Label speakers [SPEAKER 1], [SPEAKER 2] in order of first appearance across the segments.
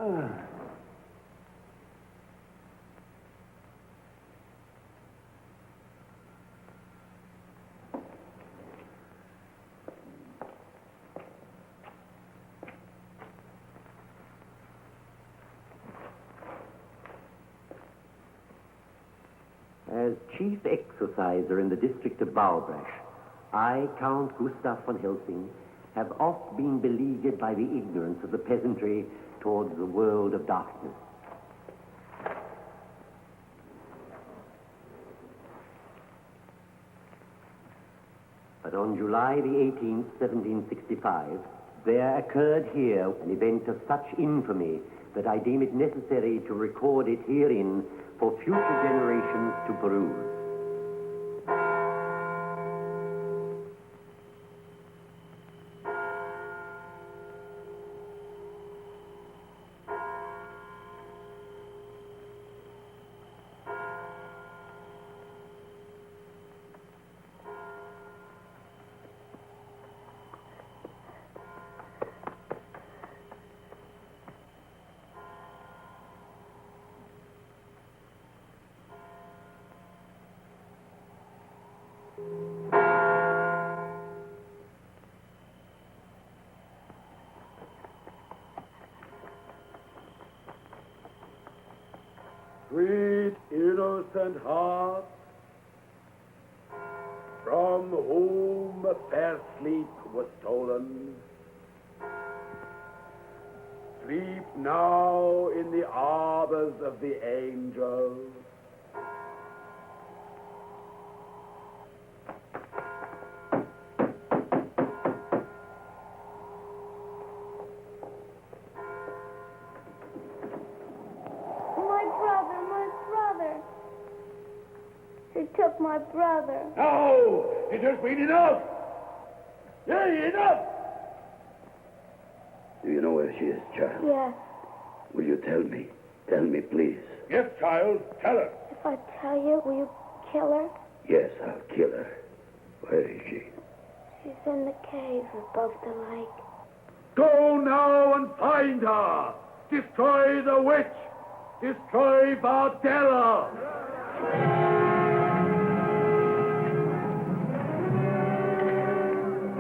[SPEAKER 1] As chief exerciser in the district of Baubrash, I, Count Gustav von Helsing, have oft been beleaguered by the ignorance of the peasantry towards the world of darkness. But on July the 18th, 1765, there occurred here an event of such infamy that I deem it necessary to record it herein for future generations to peruse.
[SPEAKER 2] Sweet innocent heart, from whom fair sleep was stolen, sleep now in the arbors of the angels.
[SPEAKER 3] Took my brother.
[SPEAKER 2] No! It has been enough! Yea, enough!
[SPEAKER 4] Do you know where she is, child?
[SPEAKER 3] Yes.
[SPEAKER 4] Will you tell me? Tell me, please.
[SPEAKER 2] Yes, child, tell her.
[SPEAKER 3] If I tell you, will you kill her?
[SPEAKER 4] Yes, I'll kill her. Where is she?
[SPEAKER 3] She's in the cave above the lake.
[SPEAKER 2] Go now and find her! Destroy the witch! Destroy Bardella!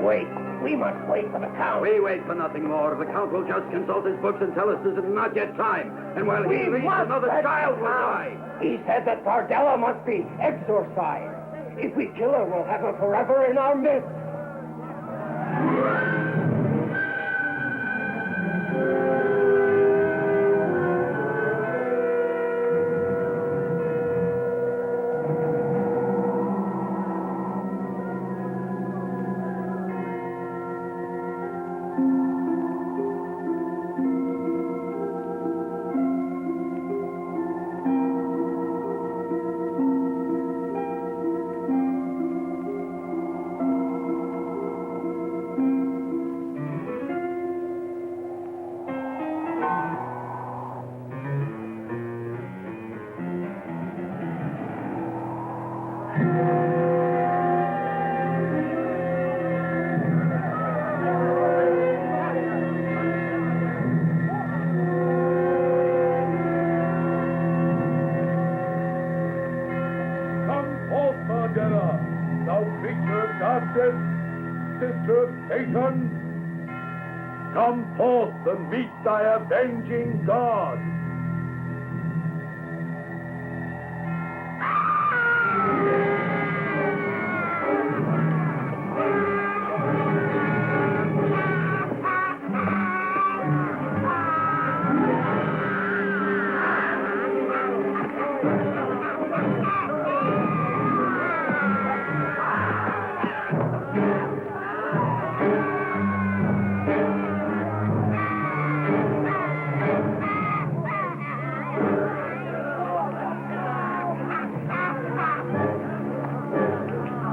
[SPEAKER 5] Wait. We must wait for the Count.
[SPEAKER 4] We wait for nothing more. The Count will just consult his books and tell us this is not yet time. And while he reads, another child will die.
[SPEAKER 5] He said that Bardella must be exorcised. If we kill her, we'll have her forever in our midst.
[SPEAKER 2] Sister of Satan, come forth and meet thy avenging God.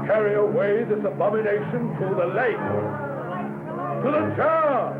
[SPEAKER 2] Carry away this abomination to the lake, to the jar.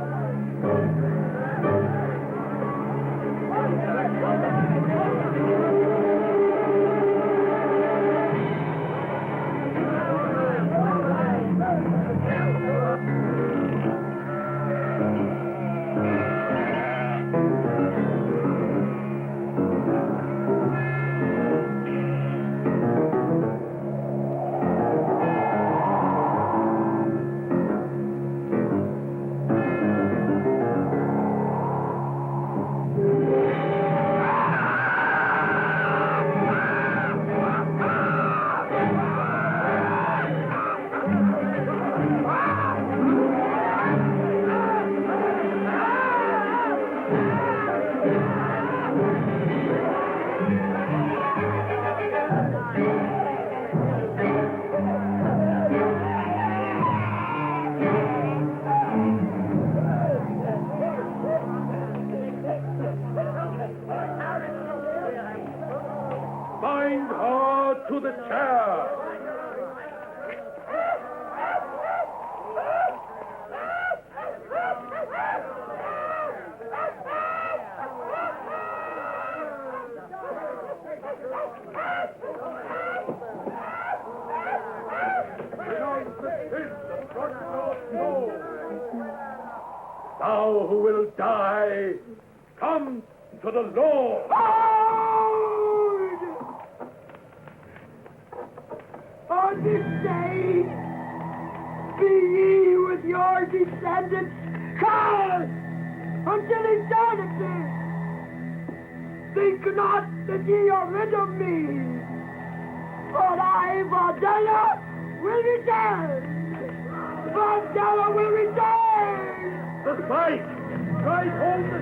[SPEAKER 2] the chair! Thou who will die, come to the Lord!
[SPEAKER 5] On this day, be ye with your descendants cursed until eternity. Think not that ye are rid of me, but I, Vardella, will return. Vardella will return.
[SPEAKER 2] The spike! Strike home the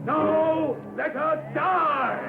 [SPEAKER 2] No! Let her die!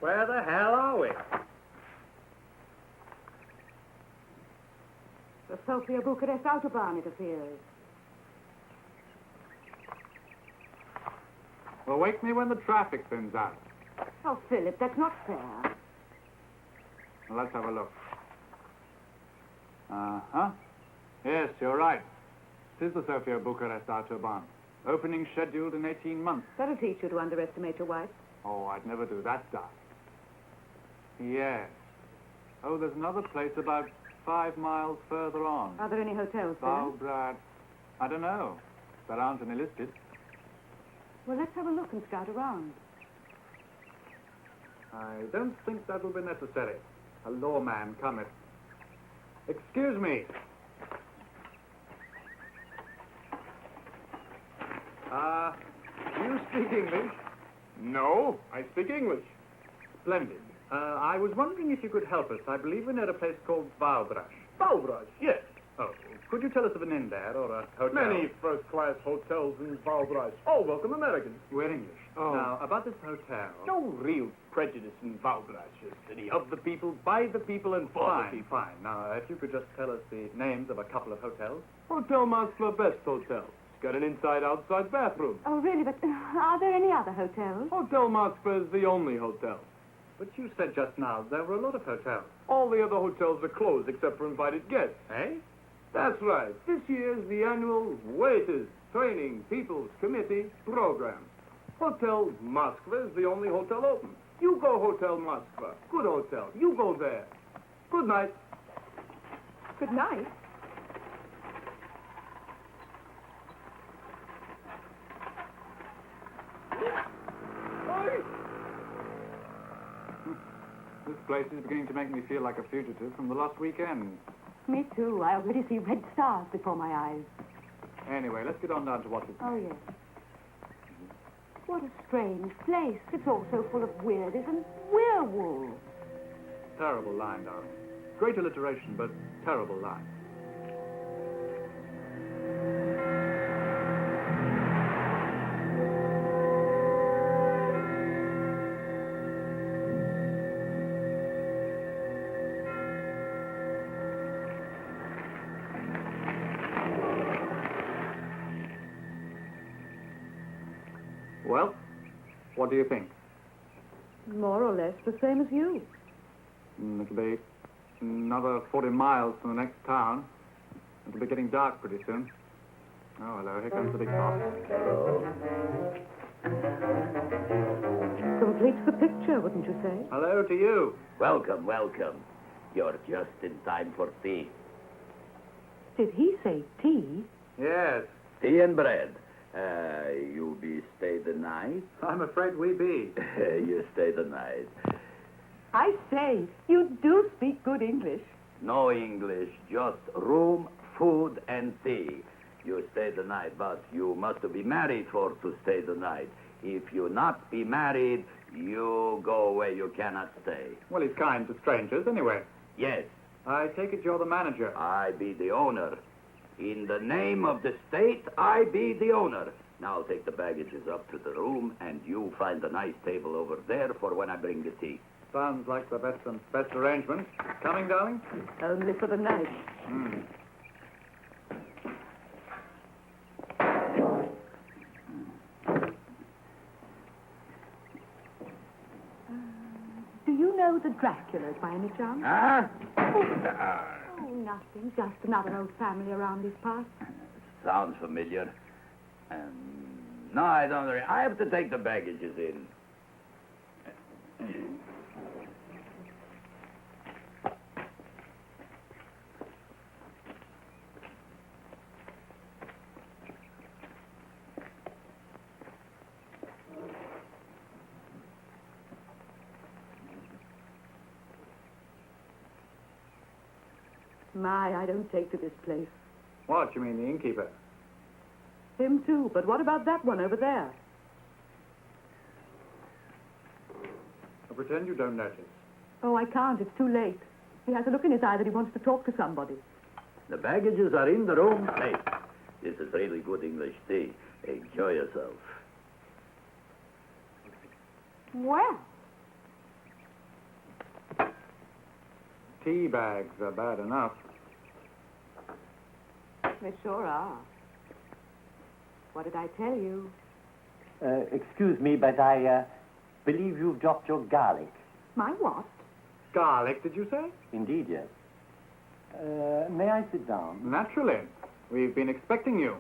[SPEAKER 6] Where the hell are we?
[SPEAKER 7] The Sofia Bucharest Autobahn, it appears.
[SPEAKER 6] Well, wake me when the traffic thins out.
[SPEAKER 7] Oh, Philip, that's not fair.
[SPEAKER 6] Well, let's have a look. Uh-huh. Yes, you're right. It is the Sofia Bucharest Autobahn. Opening scheduled in 18 months.
[SPEAKER 7] That'll teach you to underestimate your wife.
[SPEAKER 6] Oh, I'd never do that stuff. Yes. Oh, there's another place about 5 miles further on.
[SPEAKER 7] Are there any hotels there?
[SPEAKER 6] Valbrad. I don't know. There aren't any listed.
[SPEAKER 7] Well, let's have a look and scout around.
[SPEAKER 6] I don't think that will be necessary. A lawman cometh. Excuse me. Do you speak English?
[SPEAKER 2] No, I speak English.
[SPEAKER 6] Splendid. I was wondering if you could help us. I believe we know a place called Valbrash.
[SPEAKER 2] Valbraj, yes.
[SPEAKER 6] Oh, could you tell us of an inn there or a hotel?
[SPEAKER 2] Many first-class hotels in Valbraj. All welcome Americans.
[SPEAKER 6] We're English.
[SPEAKER 2] Oh.
[SPEAKER 6] Now, about this hotel...
[SPEAKER 2] No real prejudice in Valbraj, a city of the people, by the people, and for the
[SPEAKER 6] Fine,
[SPEAKER 2] people.
[SPEAKER 6] fine. Now, if you could just tell us the names of a couple of hotels.
[SPEAKER 2] Hotel Montclair, best hotel.
[SPEAKER 6] got an inside-outside bathroom.
[SPEAKER 7] Oh, really? But are there any other hotels?
[SPEAKER 6] Hotel Moskva is the only hotel. But you said just now there were a lot of hotels. All the other hotels are closed except for invited guests, eh? That's right. This year's the annual Waiters Training People's Committee program. Hotel Moskva is the only hotel open. You go Hotel Moskva. Good hotel. You go there. Good night.
[SPEAKER 7] Good night.
[SPEAKER 6] This place is beginning to make me feel like a fugitive from the last weekend.
[SPEAKER 7] Me too. I already see red stars before my eyes.
[SPEAKER 6] Anyway, let's get on down to what is.
[SPEAKER 7] Oh, yes. What a strange place. It's all so full of weirdies and werewolves.
[SPEAKER 6] Terrible line, darling. Great alliteration, but terrible line. Well, what do you think?
[SPEAKER 7] More or less the same as you.
[SPEAKER 6] It'll be another 40 miles from the next town. It'll be getting dark pretty soon. Oh, hello. Here comes the big boss.
[SPEAKER 7] Completes the picture, wouldn't you say?
[SPEAKER 6] Hello to you.
[SPEAKER 4] Welcome, welcome. You're just in time for tea.
[SPEAKER 7] Did he say tea?
[SPEAKER 6] Yes,
[SPEAKER 4] Tea and bread. You be stay the night?
[SPEAKER 6] I'm afraid we be.
[SPEAKER 4] You stay the night.
[SPEAKER 7] I say, you do speak good English.
[SPEAKER 4] No English, just room, food, and tea. You stay the night, but you must be married for to stay the night. If you not be married, you go where you cannot stay.
[SPEAKER 6] Well, he's kind to strangers anyway.
[SPEAKER 4] Yes,
[SPEAKER 6] I take it you're the manager.
[SPEAKER 4] I be the owner. In the name of the state, I be the owner. Now take the baggages up to the room, and you find a nice table over there for when I bring the tea.
[SPEAKER 6] Sounds like the best arrangement. Coming, darling?
[SPEAKER 7] Only for the night. Do you know the Draculas by any chance?
[SPEAKER 4] Huh?
[SPEAKER 7] Oh, nothing. Just another old family around these parts.
[SPEAKER 4] Sounds familiar. No, I don't. I have to take the baggages in.
[SPEAKER 7] My, I don't take to this place.
[SPEAKER 6] What, you mean the innkeeper?
[SPEAKER 7] Him too, but what about that one over there?
[SPEAKER 6] I pretend you don't notice.
[SPEAKER 7] Oh, I can't. It's too late. He has a look in his eye that he wants to talk to somebody.
[SPEAKER 4] The baggages are in the room. Hey, this is really good English tea. Enjoy yourself.
[SPEAKER 7] Well,
[SPEAKER 6] Tea bags are bad enough.
[SPEAKER 7] they sure are. What did I tell you?
[SPEAKER 1] Excuse me, but I believe you've dropped your garlic.
[SPEAKER 7] My what?
[SPEAKER 6] Garlic, did you say?
[SPEAKER 1] Indeed, yes. May I sit down?
[SPEAKER 6] Naturally. We've been expecting you.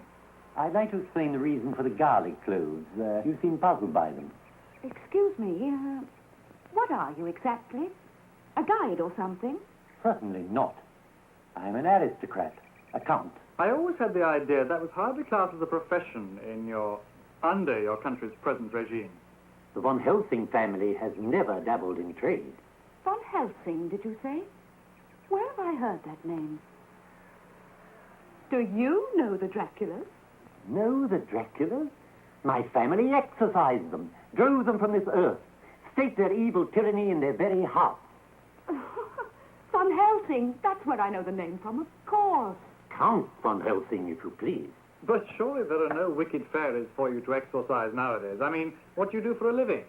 [SPEAKER 1] I'd like to explain the reason for the garlic cloves. You seem puzzled by them.
[SPEAKER 7] Excuse me, what are you exactly? A guide or something?
[SPEAKER 1] Certainly not. I'm an aristocrat, a count.
[SPEAKER 6] I always had the idea that was hardly classed as a profession under your country's present regime.
[SPEAKER 1] The von Helsing family has never dabbled in trade.
[SPEAKER 7] Von Helsing, did you say? Where have I heard that name? Do you know the Draculas?
[SPEAKER 1] Know the Draculas? My family exorcised them, drove them from this earth, staked their evil tyranny in their very heart.
[SPEAKER 7] Von Helsing, that's where I know the name from, of course.
[SPEAKER 1] Count von Helsing, if you please.
[SPEAKER 6] But surely there are no wicked fairies for you to exorcise nowadays. I mean, what do you do for a living?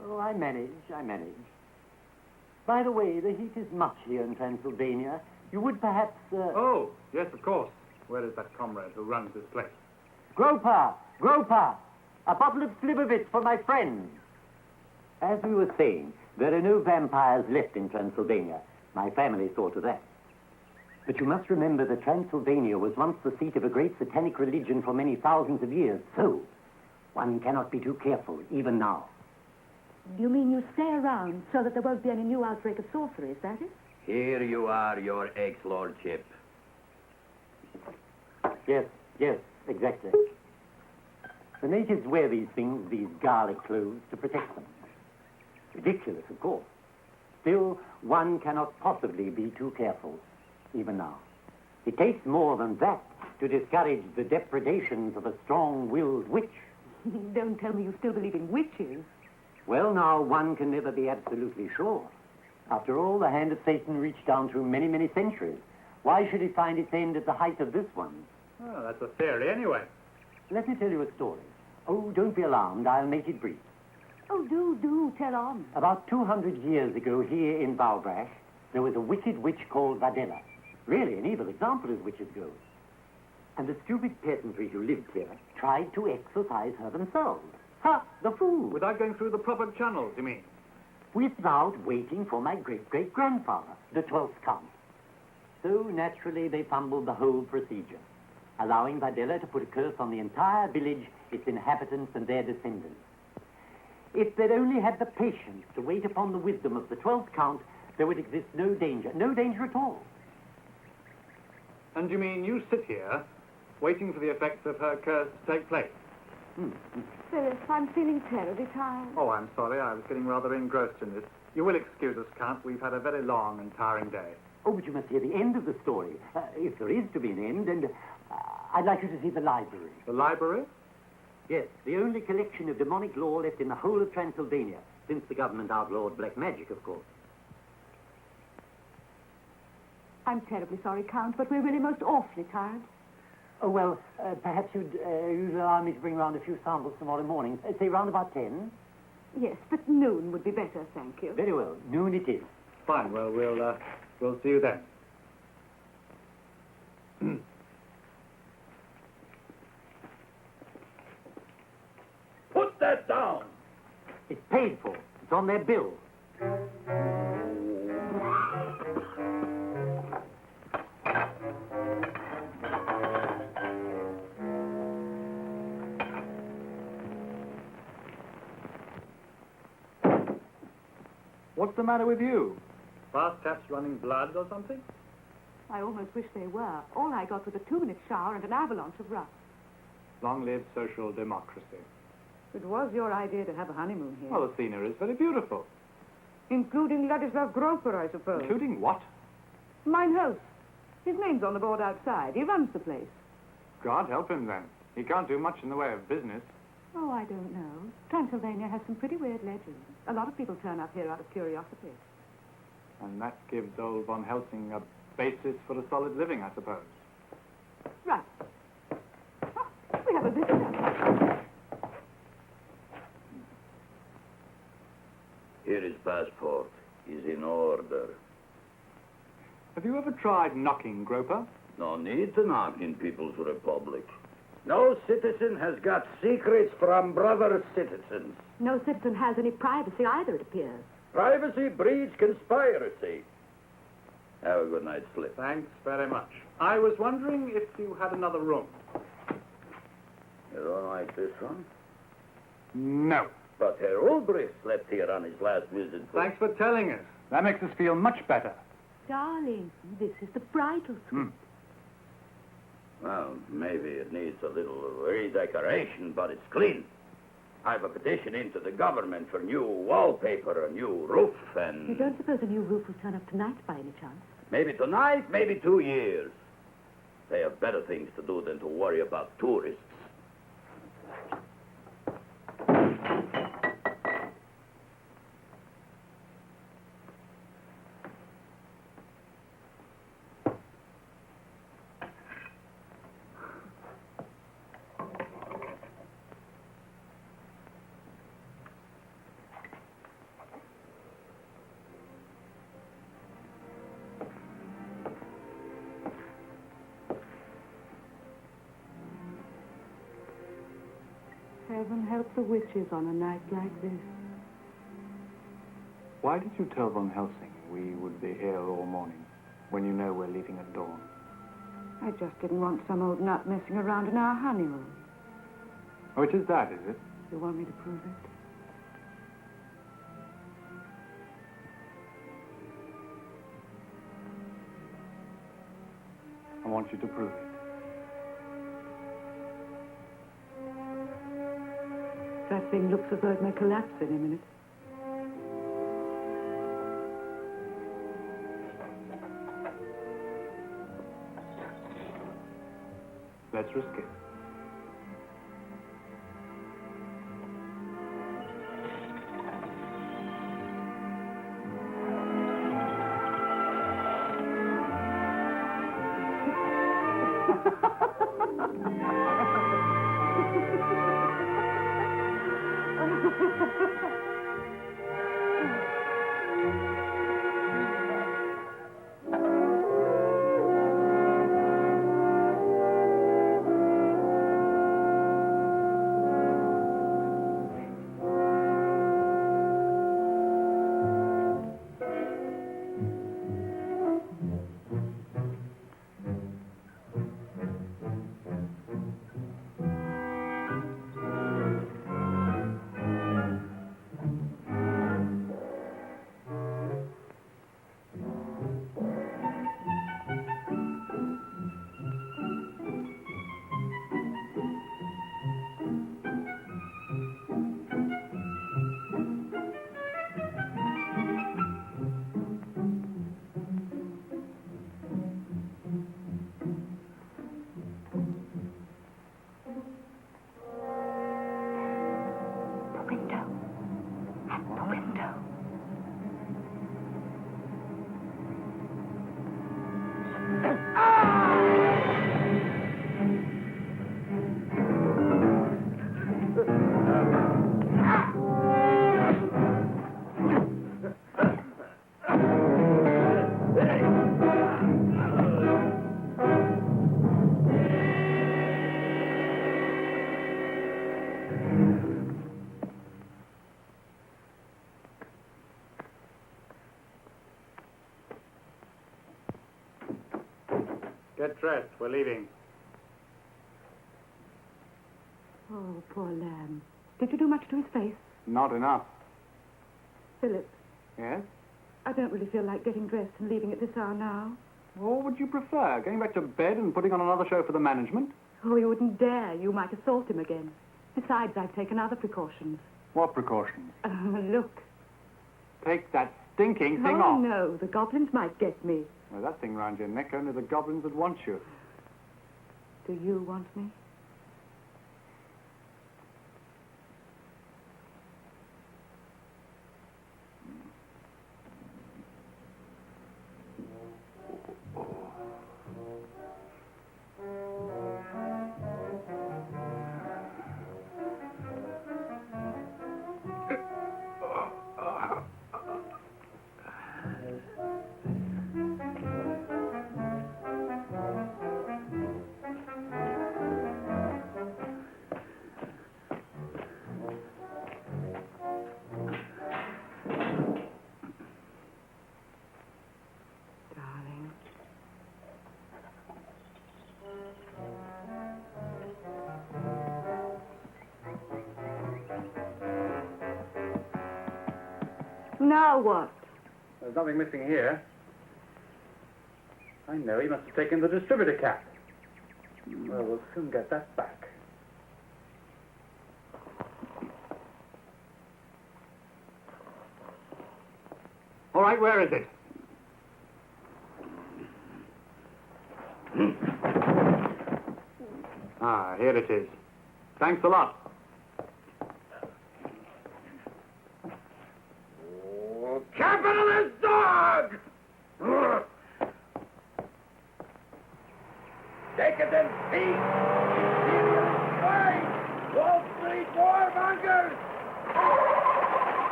[SPEAKER 1] Oh, I manage. By the way, the heat is much here in Transylvania. You would perhaps...
[SPEAKER 6] Oh, yes, of course. Where is that comrade who runs this place?
[SPEAKER 1] Groper! Groper! A bottle of Slivovitz for my friend. As we were saying, there are no vampires left in Transylvania. My family saw to that. But you must remember that Transylvania was once the seat of a great satanic religion for many thousands of years. So, one cannot be too careful, even now.
[SPEAKER 7] You mean you stay around so that there won't be any new outbreak of sorcery, is that it?
[SPEAKER 4] Here you are, your ex-lordship.
[SPEAKER 1] Yes, exactly. The natives wear these things, these garlic clothes, to protect them. Ridiculous, of course. Still, one cannot possibly be too careful, even now. It takes more than that to discourage the depredations of a strong-willed witch.
[SPEAKER 7] Don't tell me you still believe in witches.
[SPEAKER 1] Well, now, one can never be absolutely sure. After all, the hand of Satan reached down through many, many centuries. Why should it find its end at the height of this one?
[SPEAKER 6] Well, that's a theory anyway.
[SPEAKER 1] Let me tell you a story. Oh, don't be alarmed. I'll make it brief.
[SPEAKER 7] Oh, do, tell on.
[SPEAKER 1] About 200 years ago, here in Balbrash, there was a wicked witch called Vadella. Really, an evil example as witches go. And the stupid peasantry who lived here tried to exorcise her themselves. Ha! The fool!
[SPEAKER 6] Without going through the proper channels, you mean?
[SPEAKER 1] Without waiting for my great-great-grandfather, the 12th Count. So, naturally, they fumbled the whole procedure, allowing Vadella to put a curse on the entire village, its inhabitants, and their descendants. If they'd only had the patience to wait upon the wisdom of the 12th Count, there would exist no danger at all.
[SPEAKER 6] And you mean you sit here, waiting for the effects of her curse to take place?
[SPEAKER 7] Phyllis, I'm feeling terribly tired.
[SPEAKER 6] Oh, I'm sorry. I was getting rather engrossed in this. You will excuse us, Count. We've had a very long and tiring day.
[SPEAKER 1] Oh, but you must hear the end of the story, if there is to be an end, and I'd like you to see the library.
[SPEAKER 6] The library?
[SPEAKER 1] Yes, the only collection of demonic lore left in the whole of Transylvania, since the government outlawed black magic, of course.
[SPEAKER 7] I'm terribly sorry, Count, but we're really most awfully tired.
[SPEAKER 1] Oh, well, perhaps you'd allow me to bring round a few samples tomorrow morning, say round about 10.
[SPEAKER 7] Yes, but noon would be better, thank you.
[SPEAKER 1] Very well, noon it is.
[SPEAKER 6] Fine. Well, we'll see you then.
[SPEAKER 4] Put that down.
[SPEAKER 1] It's paid for. It's on their bill.
[SPEAKER 6] What's the matter with you? Fast taps running blood or something?
[SPEAKER 7] I almost wish they were. All I got was a 2-minute shower and an avalanche of rust.
[SPEAKER 6] Long live social democracy.
[SPEAKER 7] It was your idea to have a honeymoon here.
[SPEAKER 6] Well, the scenery is very beautiful.
[SPEAKER 7] Including Ladislav Groper, I suppose.
[SPEAKER 6] Including what?
[SPEAKER 7] Mine host. His name's on the board outside. He runs the place.
[SPEAKER 6] God help him, then. He can't do much in the way of business.
[SPEAKER 7] Oh, I don't know. Transylvania has some pretty weird legends. A lot of people turn up here out of curiosity.
[SPEAKER 6] And that gives old Von Helsing a basis for a solid living, I suppose.
[SPEAKER 7] Right. Oh, we have a visitor.
[SPEAKER 4] Here his passport is in order.
[SPEAKER 6] Have you ever tried knocking, Groper?
[SPEAKER 4] No need to knock in People's Republic. No citizen has got secrets from brother citizens.
[SPEAKER 7] No citizen has any privacy either, it appears.
[SPEAKER 4] Privacy breeds conspiracy. Have a good night's sleep.
[SPEAKER 6] Thanks very much. I was wondering if you had another room.
[SPEAKER 4] You don't like this one?
[SPEAKER 6] No.
[SPEAKER 4] But Herr Ulbricht slept here on his last visit.
[SPEAKER 6] Thanks for telling us. That makes us feel much better.
[SPEAKER 7] Darling, this is the bridal suite.
[SPEAKER 4] Well, maybe it needs a little redecoration, but it's clean. I have a petition into the government for new wallpaper, a new roof, and...
[SPEAKER 7] You don't suppose a new roof will turn up tonight by any chance?
[SPEAKER 4] Maybe tonight, maybe 2 years. They have better things to do than to worry about tourists.
[SPEAKER 7] Heaven help the witches on a night like this.
[SPEAKER 6] Why did you tell Von Helsing we would be here all morning, when you know we're leaving at dawn?
[SPEAKER 7] I just didn't want some old nut messing around in our honeymoon.
[SPEAKER 6] Oh, it is that, is it?
[SPEAKER 7] You want me to prove it?
[SPEAKER 6] I want you to prove it.
[SPEAKER 7] That thing looks as though it may collapse any minute.
[SPEAKER 6] Let's risk it. Get dressed. We're leaving.
[SPEAKER 7] Oh, poor lamb. Did you do much to his face?
[SPEAKER 6] Not enough.
[SPEAKER 7] Philip,
[SPEAKER 6] Yes?
[SPEAKER 7] I don't really feel like getting dressed and leaving at this hour now.
[SPEAKER 6] What would you prefer? Going back to bed and putting on another show for the management?
[SPEAKER 7] Oh, you wouldn't dare. You might assault him again. Besides, I've taken other precautions.
[SPEAKER 6] What precautions?
[SPEAKER 7] Look.
[SPEAKER 6] Take that stinking thing
[SPEAKER 7] Oh,
[SPEAKER 6] off.
[SPEAKER 7] no. The goblins might get me.
[SPEAKER 6] Well, that thing round your neck, only the goblins would want you.
[SPEAKER 7] Do you want me? Darling. Now what?
[SPEAKER 6] There's nothing missing here. I know, he must have taken the distributor cap. Well, we'll soon get that back. All right, where is it? Ah, here it is. Thanks a lot.
[SPEAKER 2] Capitalist dog! Decadent thief! Imperialist swine! Wall Street warmongers!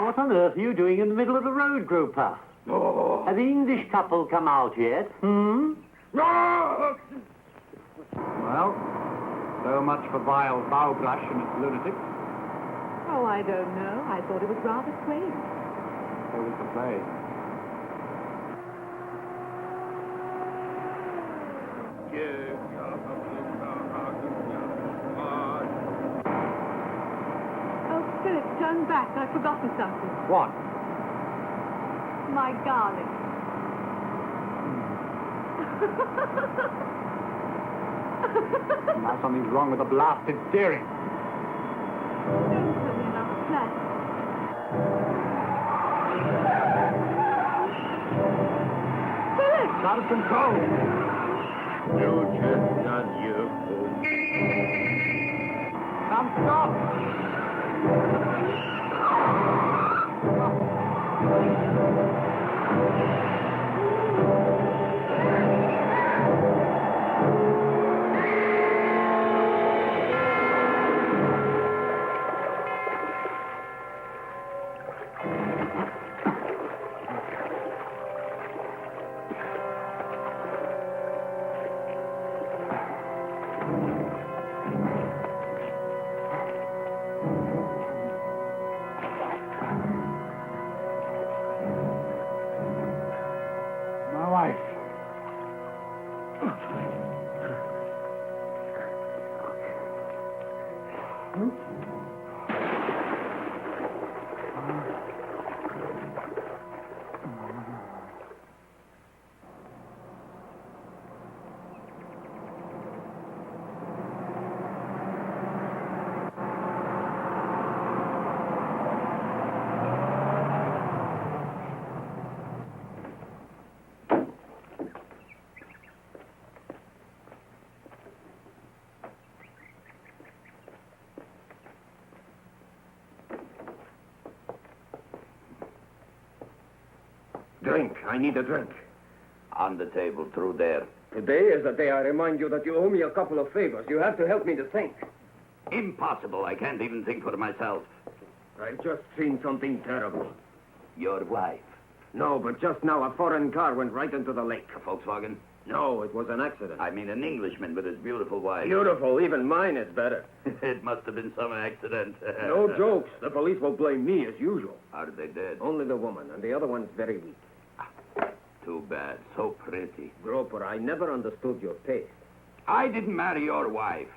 [SPEAKER 1] What on earth are you doing in the middle of the road, Groper?
[SPEAKER 2] Oh.
[SPEAKER 1] Have the English couple come out yet? Hmm?
[SPEAKER 2] No!
[SPEAKER 6] Well, so much for vile Bowbrush and its lunatics.
[SPEAKER 7] Oh, I don't know. I thought it was rather quaint.
[SPEAKER 6] So was the play.
[SPEAKER 7] Oh, Philip, turn back. I've forgotten something.
[SPEAKER 6] What?
[SPEAKER 7] My garlic.
[SPEAKER 6] Now something's wrong with the blasted steering.
[SPEAKER 7] Don't tell me about the flat. Philip!
[SPEAKER 6] It's out of control.
[SPEAKER 2] You chestnut, you.
[SPEAKER 6] Come, stop! My wife.
[SPEAKER 8] Drink. I need a drink.
[SPEAKER 4] On the table, through there.
[SPEAKER 8] Today is the day I remind you that you owe me a couple of favors. You have to help me to think.
[SPEAKER 4] Impossible. I can't even think for myself.
[SPEAKER 8] I've just seen something terrible.
[SPEAKER 4] Your wife.
[SPEAKER 8] No, but just now a foreign car went right into the lake.
[SPEAKER 4] A Volkswagen?
[SPEAKER 8] No, it was an accident.
[SPEAKER 4] I mean an Englishman with his beautiful wife.
[SPEAKER 8] Beautiful. Even mine is better.
[SPEAKER 4] It must have been some accident.
[SPEAKER 8] No jokes. The police will blame me as usual.
[SPEAKER 4] Are they dead?
[SPEAKER 8] Only the woman, and the other one's very weak.
[SPEAKER 4] Too bad. So pretty.
[SPEAKER 8] Groper, I never understood your taste.
[SPEAKER 4] I didn't marry your wife.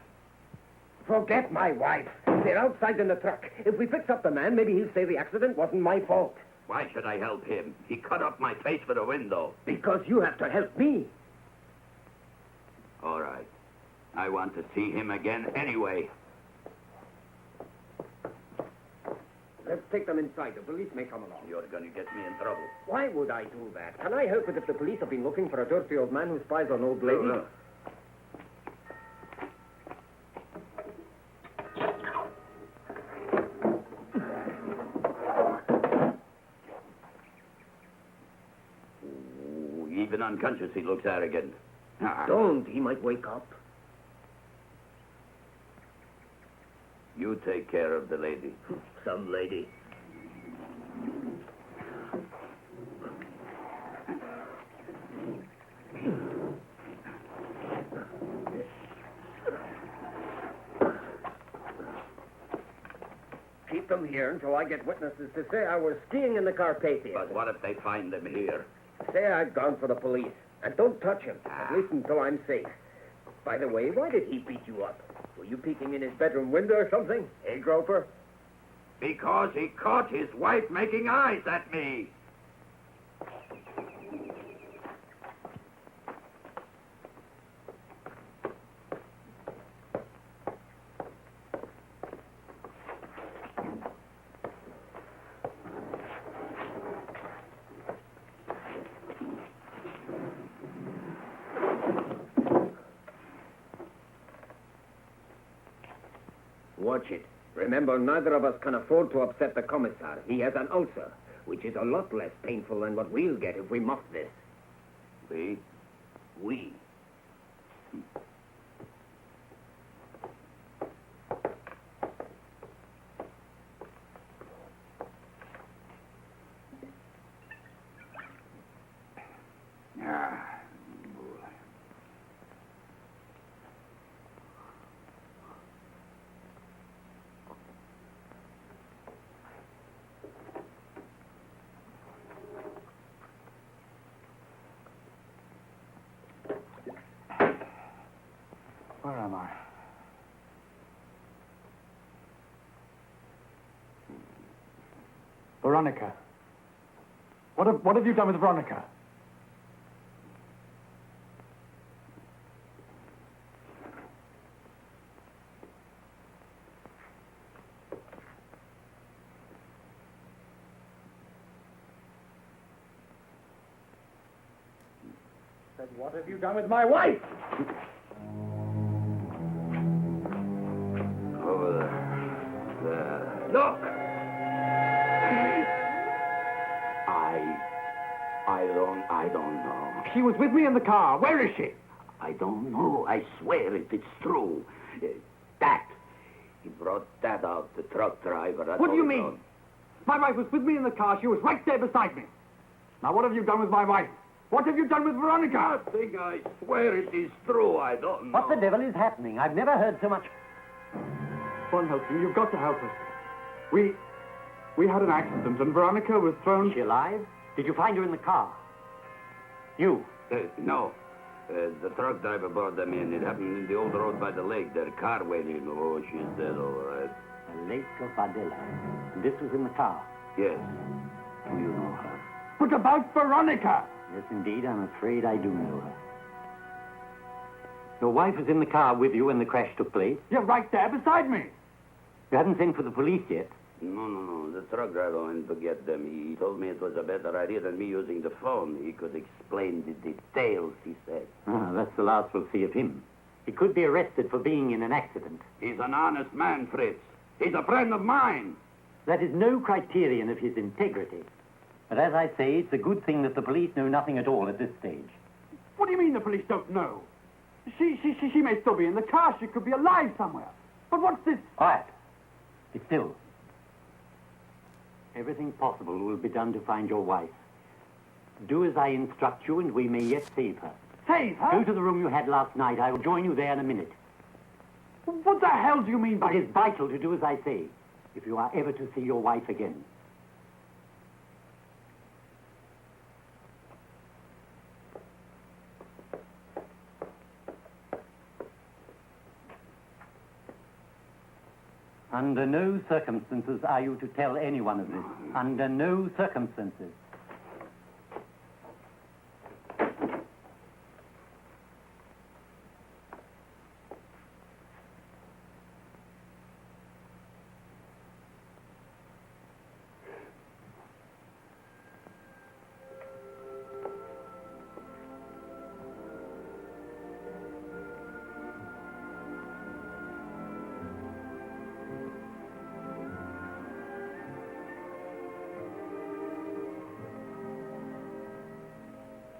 [SPEAKER 8] Forget my wife. They're outside in the truck. If we fix up the man, maybe he'll say the accident wasn't my fault.
[SPEAKER 4] Why should I help him? He cut up my face with a window.
[SPEAKER 8] Because you have to help me.
[SPEAKER 4] All right. I want to see him again anyway.
[SPEAKER 8] Let's take them inside. The police may come along.
[SPEAKER 4] You're going to get me in trouble.
[SPEAKER 8] Why would I do that? Can I help it if the police have been looking for a dirty old man who spies on old ladies?
[SPEAKER 4] Ooh, even unconscious, he looks arrogant.
[SPEAKER 8] Don't. He might wake up.
[SPEAKER 4] You take care of the lady.
[SPEAKER 8] Some lady. Keep them here until I get witnesses to say I was skiing in the Carpathians.
[SPEAKER 4] But what if they find them here?
[SPEAKER 8] Say I've gone for the police. And don't touch him, at least until I'm safe. By the way, why did he beat you up? Were you peeking in his bedroom window or something? Hey, Groper?
[SPEAKER 4] Because he caught his wife making eyes at me.
[SPEAKER 8] Watch it. Remember, neither of us can afford to upset the commissar. He has an ulcer, which is a lot less painful than what we'll get if we muff this.
[SPEAKER 4] We?
[SPEAKER 8] We.
[SPEAKER 4] Ah.
[SPEAKER 6] am I? Veronica. What have you done with Veronica? What have you done with my wife?
[SPEAKER 4] Over there. There. Look! I don't know.
[SPEAKER 6] She was with me in the car. Where is she?
[SPEAKER 4] I don't know. I swear it's true. That. He brought that out, the truck driver.
[SPEAKER 6] What do you mean? My wife was with me in the car. She was right there beside me. Now, what have you done with my wife? What have you done with Veronica?
[SPEAKER 4] Nothing. I swear it is true. I don't know.
[SPEAKER 1] What the devil is happening? I've never heard so much.
[SPEAKER 6] Von Helsing, you've got to help us. We had an accident and Veronica was thrown...
[SPEAKER 1] Is she alive? Did you find her in the car? You?
[SPEAKER 4] No. The truck driver brought them in. It happened in the old road by the lake. Their car went in. Oh, she's dead, all right.
[SPEAKER 1] The Lake of Adela. And this was in the car?
[SPEAKER 4] Yes. Do you know her?
[SPEAKER 6] But about Veronica!
[SPEAKER 1] Yes, indeed. I'm afraid I do know her. Your wife was in the car with you when the crash took place?
[SPEAKER 6] You're right there beside me.
[SPEAKER 1] You haven't sent for the police yet?
[SPEAKER 4] No. The truck driver went to get them. He told me it was a better idea than me using the phone. He could explain the details, he said.
[SPEAKER 1] Ah, that's the last we'll see of him. He could be arrested for being in an accident.
[SPEAKER 4] He's an honest man, Fritz. He's a friend of mine.
[SPEAKER 1] That is no criterion of his integrity. But as I say, it's a good thing that the police know nothing at all at this stage.
[SPEAKER 6] What do you mean the police don't know? She may still be in the car. She could be alive somewhere. But what's this?
[SPEAKER 1] Quiet. Be still. Everything possible will be done to find your wife. Do as I instruct you, and we may yet save her.
[SPEAKER 6] Save her?
[SPEAKER 1] Go to the room you had last night. I will join you there in a minute.
[SPEAKER 6] What the hell do you mean by...
[SPEAKER 1] It is vital to do as I say, if you are ever to see your wife again. Under no circumstances are you to tell anyone of this. Under no circumstances.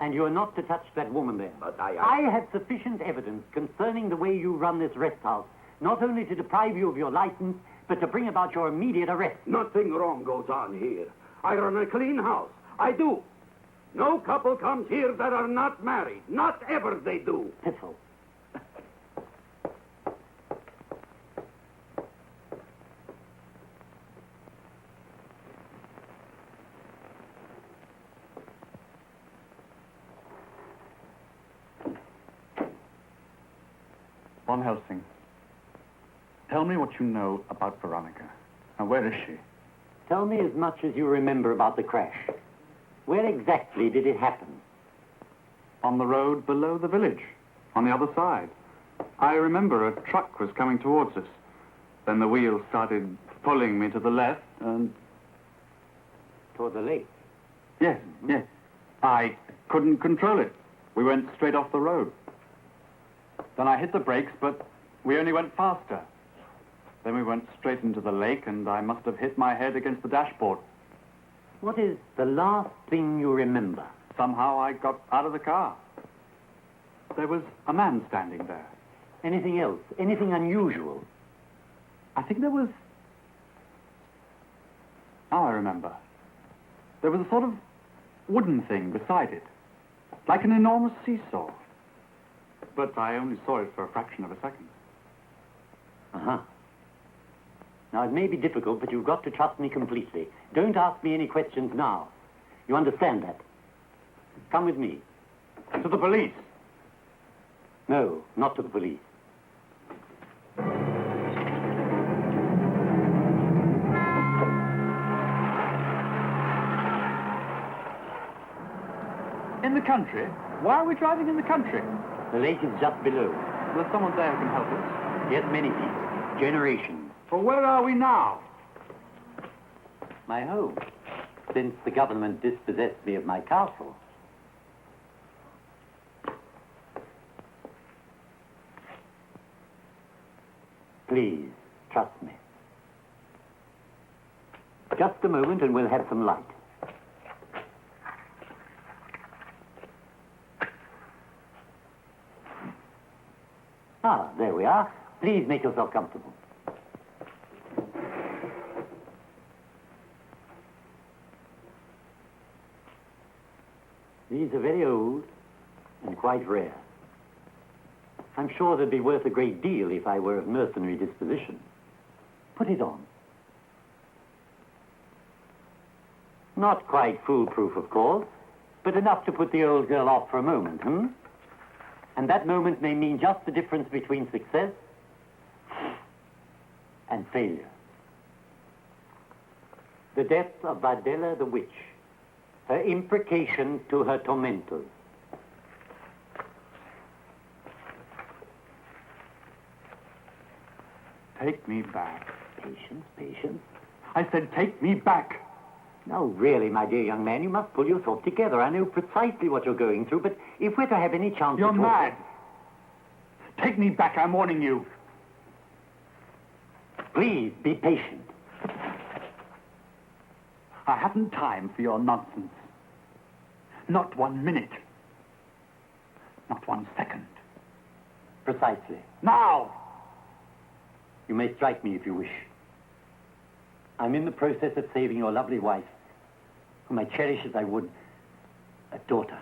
[SPEAKER 1] And you are not to touch that woman there.
[SPEAKER 4] But
[SPEAKER 1] I have sufficient evidence concerning the way you run this rest house, not only to deprive you of your license, but to bring about your immediate arrest.
[SPEAKER 4] Nothing wrong goes on here. I run a clean house. I do. No couple comes here that are not married. Not ever they do.
[SPEAKER 1] Piffle.
[SPEAKER 6] Von Helsing, tell me what you know about Veronica. Now, where is she?
[SPEAKER 1] Tell me as much as you remember about the crash. Where exactly did it happen?
[SPEAKER 6] On the road below the village, on the other side. I remember a truck was coming towards us. Then the wheel started pulling me to the left and...
[SPEAKER 1] Toward the lake?
[SPEAKER 6] Yes. I couldn't control it. We went straight off the road. Then I hit the brakes, but we only went faster. Then we went straight into the lake, and I must have hit my head against the dashboard.
[SPEAKER 1] What is the last thing you remember?
[SPEAKER 6] Somehow I got out of the car. There was a man standing there.
[SPEAKER 1] Anything else? Anything unusual?
[SPEAKER 6] I think there was... Now I remember. There was a sort of wooden thing beside it, like an enormous seesaw. But I only saw it for a fraction of a second.
[SPEAKER 1] Uh-huh. Now, it may be difficult, but you've got to trust me completely. Don't ask me any questions now. You understand that? Come with me.
[SPEAKER 6] To the police.
[SPEAKER 1] No, not to the police.
[SPEAKER 6] country? Why are we driving in the country?
[SPEAKER 1] The lake is just below.
[SPEAKER 6] There's someone there who can help us.
[SPEAKER 1] Yes, many people. Generations.
[SPEAKER 6] Well, where are we now?
[SPEAKER 1] My home. Since the government dispossessed me of my castle. Please, trust me. Just a moment and we'll have some light. Ah, there we are. Please make yourself comfortable. These are very old and quite rare. I'm sure they'd be worth a great deal if I were of mercenary disposition. Put it on. Not quite foolproof, of course, but enough to put the old girl off for a moment, And that moment may mean just the difference between success and failure. The death of Bardella the witch, her imprecation to her tormentors.
[SPEAKER 6] Take me back.
[SPEAKER 1] Patience, patience.
[SPEAKER 6] I said take me back.
[SPEAKER 1] Now, really, my dear young man, you must pull yourself together. I know precisely what you're going through, but if we're to have any chance
[SPEAKER 6] You're
[SPEAKER 1] of
[SPEAKER 6] mad. Take me back, I'm warning you.
[SPEAKER 1] Please, be patient.
[SPEAKER 6] I haven't time for your nonsense. Not 1 minute. Not 1 second.
[SPEAKER 1] Precisely.
[SPEAKER 6] Now!
[SPEAKER 1] You may strike me if you wish. I'm in the process of saving your lovely wife, whom I cherish as I would a daughter.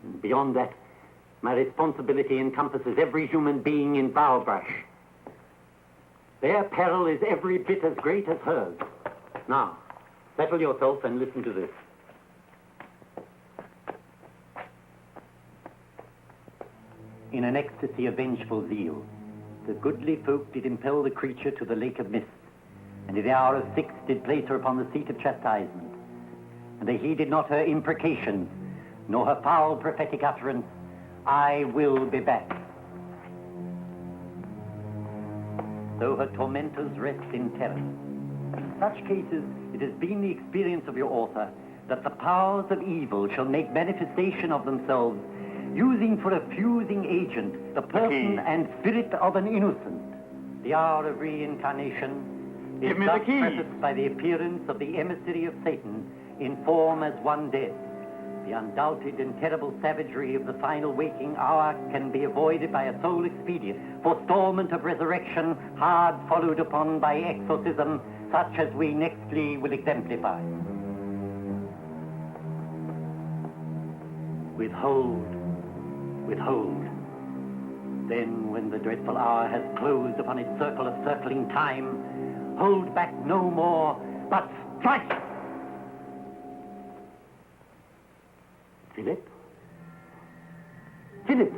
[SPEAKER 1] And beyond that, my responsibility encompasses every human being in Bowerbrush. Their peril is every bit as great as hers. Now, settle yourself and listen to this. In an ecstasy of vengeful zeal, the goodly folk did impel the creature to the lake of mist, and in the hour of 6 did place her upon the seat of chastisement. And they heeded not her imprecations, nor her foul prophetic utterance, I will be back. Though her tormentors rest in terror. In such cases, it has been the experience of your author that the powers of evil shall make manifestation of themselves, using for a fusing agent the person and spirit of an innocent. The hour of reincarnation is thus prefaced by the appearance of the emissary of Satan in form as one dead. The undoubted and terrible savagery of the final waking hour can be avoided by a sole expedient, forestallment of resurrection, hard followed upon by exorcism, such as we nextly will exemplify. Withhold. Then, when the dreadful hour has closed upon its circle of circling time, hold back no more, but strike! Philip? Philip!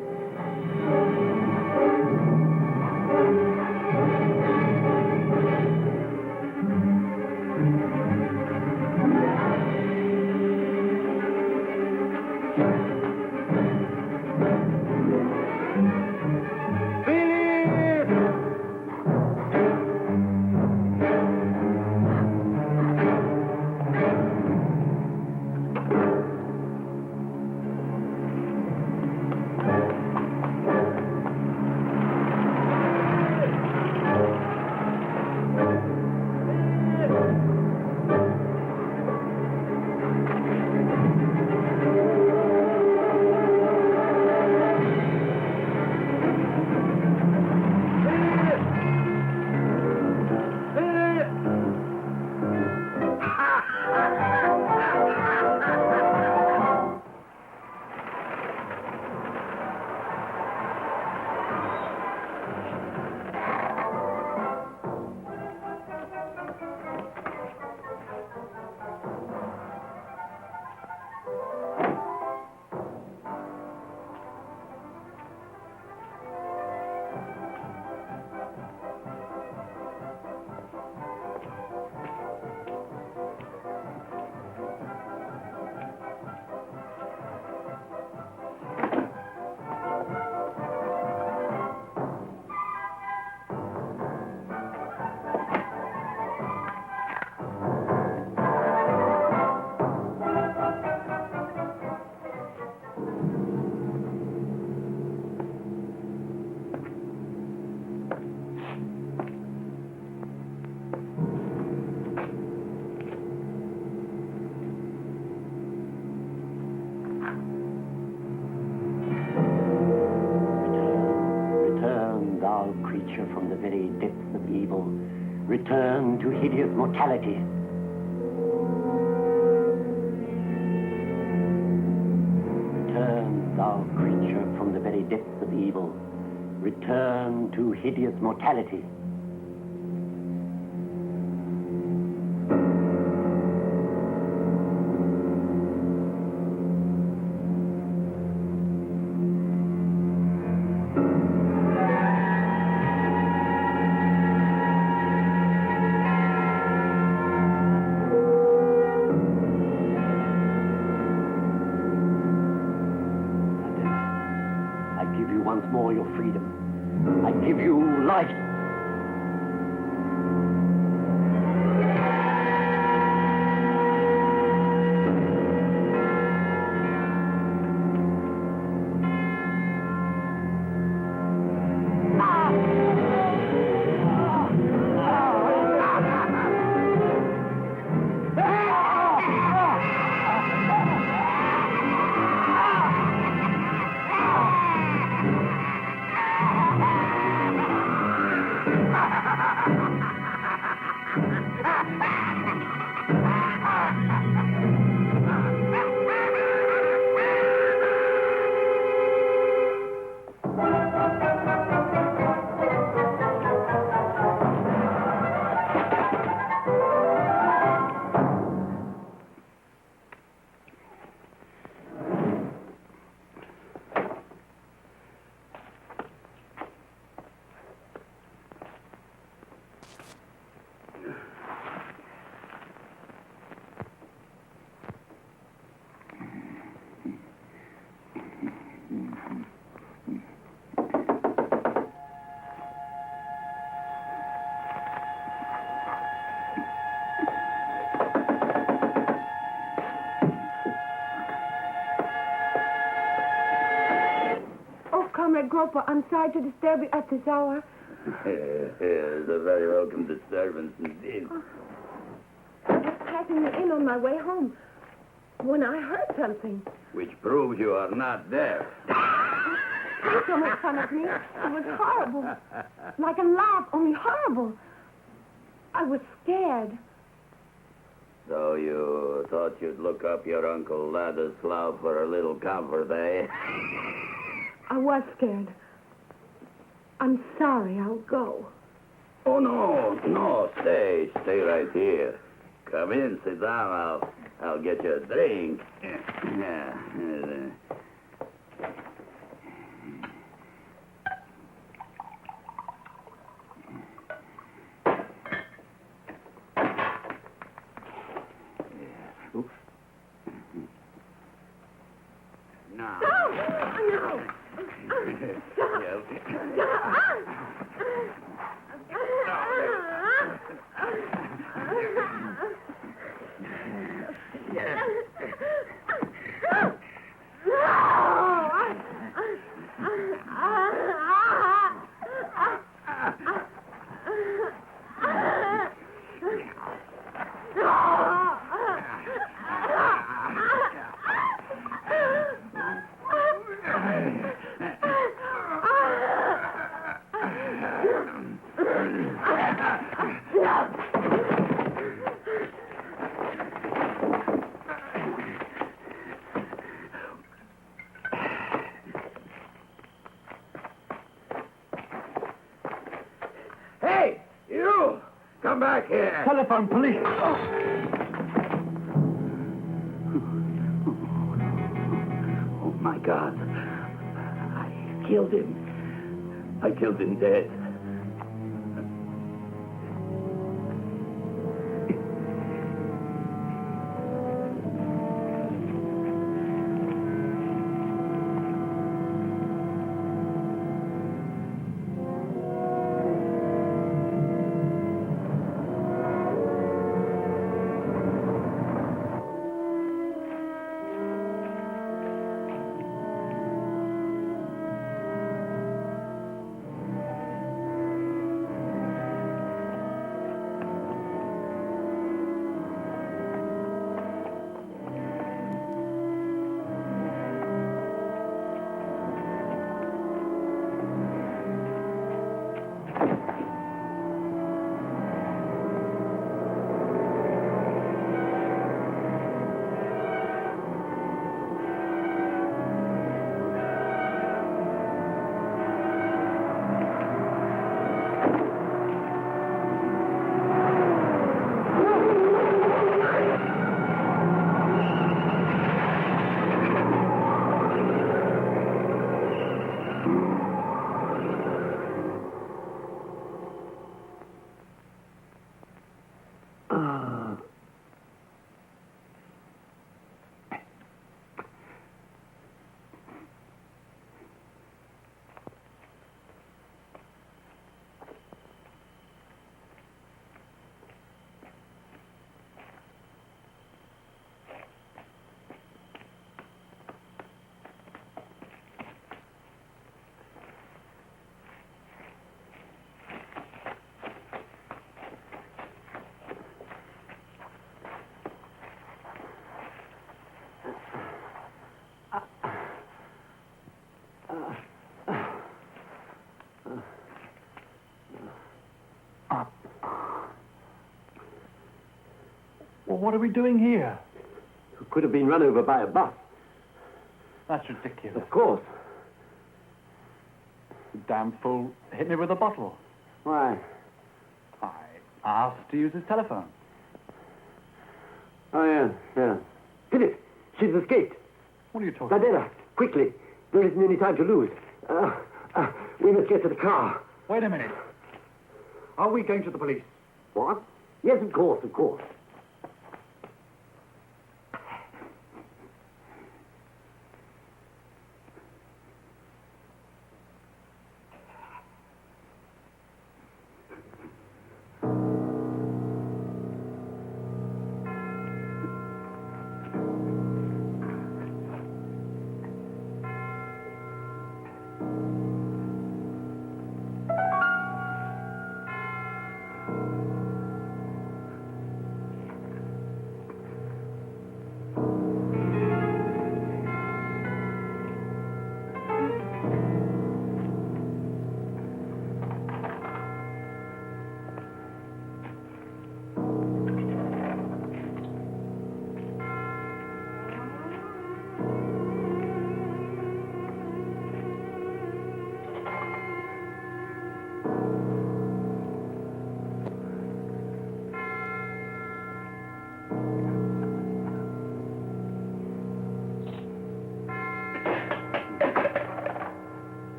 [SPEAKER 1] thou creature from the very depths of evil, return to hideous mortality. Return, thou creature from the very depths of evil, return to hideous mortality. I give you once more your freedom. I give you life.
[SPEAKER 5] Comrade Groper, I'm sorry to disturb you at this hour.
[SPEAKER 4] It's a very welcome disturbance indeed.
[SPEAKER 5] I was passing the inn on my way home when I heard something.
[SPEAKER 4] Which proves you are not there.
[SPEAKER 5] Please don't make fun of me. It was horrible. Like a laugh, only horrible. I was scared.
[SPEAKER 4] So you thought you'd look up your Uncle Ladislaw for a little comfort, eh?
[SPEAKER 5] I was scared. I'm sorry. I'll go.
[SPEAKER 4] Oh, no, stay right here. Come in, sit down. I'll get you a drink. Now.
[SPEAKER 5] No!
[SPEAKER 4] Hey, you! Come back here.
[SPEAKER 1] Telephone, police.
[SPEAKER 4] Oh, my God. I killed him. I killed him dead.
[SPEAKER 6] what are we doing here?
[SPEAKER 1] You could have been run over by a bus.
[SPEAKER 6] That's ridiculous.
[SPEAKER 1] Of course.
[SPEAKER 6] The damn fool hit me with a bottle.
[SPEAKER 1] Why?
[SPEAKER 6] I asked to use his telephone.
[SPEAKER 1] Oh, yeah. Philip, she's escaped.
[SPEAKER 6] What are you talking
[SPEAKER 1] Vadella, quickly. There isn't any time to lose. We must get to the car.
[SPEAKER 6] Wait a minute. Are we going to the police?
[SPEAKER 1] What? Yes, of course.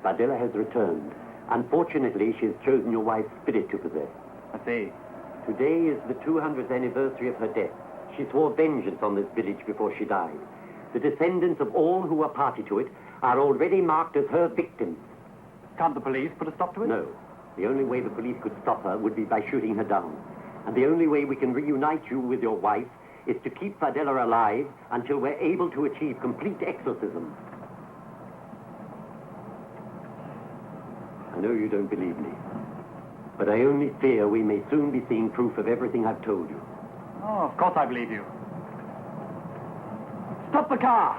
[SPEAKER 1] Vadella has returned. Unfortunately, she has chosen your wife's spirit to possess.
[SPEAKER 6] I see.
[SPEAKER 1] Today is the 200th anniversary of her death. She swore vengeance on this village before she died. The descendants of all who were party to it are already marked as her victims.
[SPEAKER 6] Can't the police put a stop to it?
[SPEAKER 1] No. The only way the police could stop her would be by shooting her down. And the only way we can reunite you with your wife is to keep Vadella alive until we're able to achieve complete exorcism. I know you don't believe me, but I only fear we may soon be seeing proof of everything I've told you.
[SPEAKER 6] Oh, of course I believe you. Stop the car!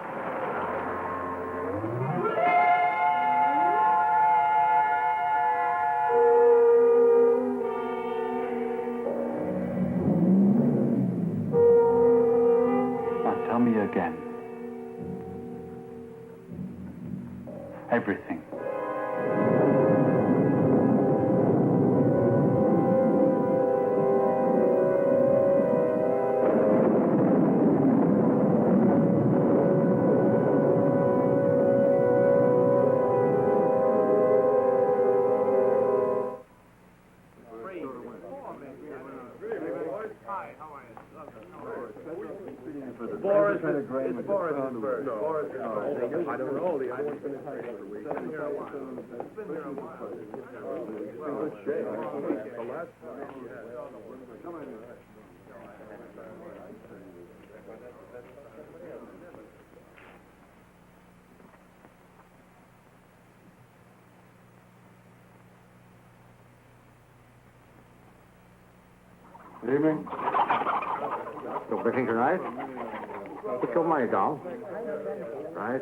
[SPEAKER 6] Now tell me again. Everything.
[SPEAKER 2] I don't know. The other one's been in touch for weeks. Been here a while. It's been here a while. It's in good shape. The last time he had...
[SPEAKER 9] Good evening. Still fishing tonight? Put your money down. Right.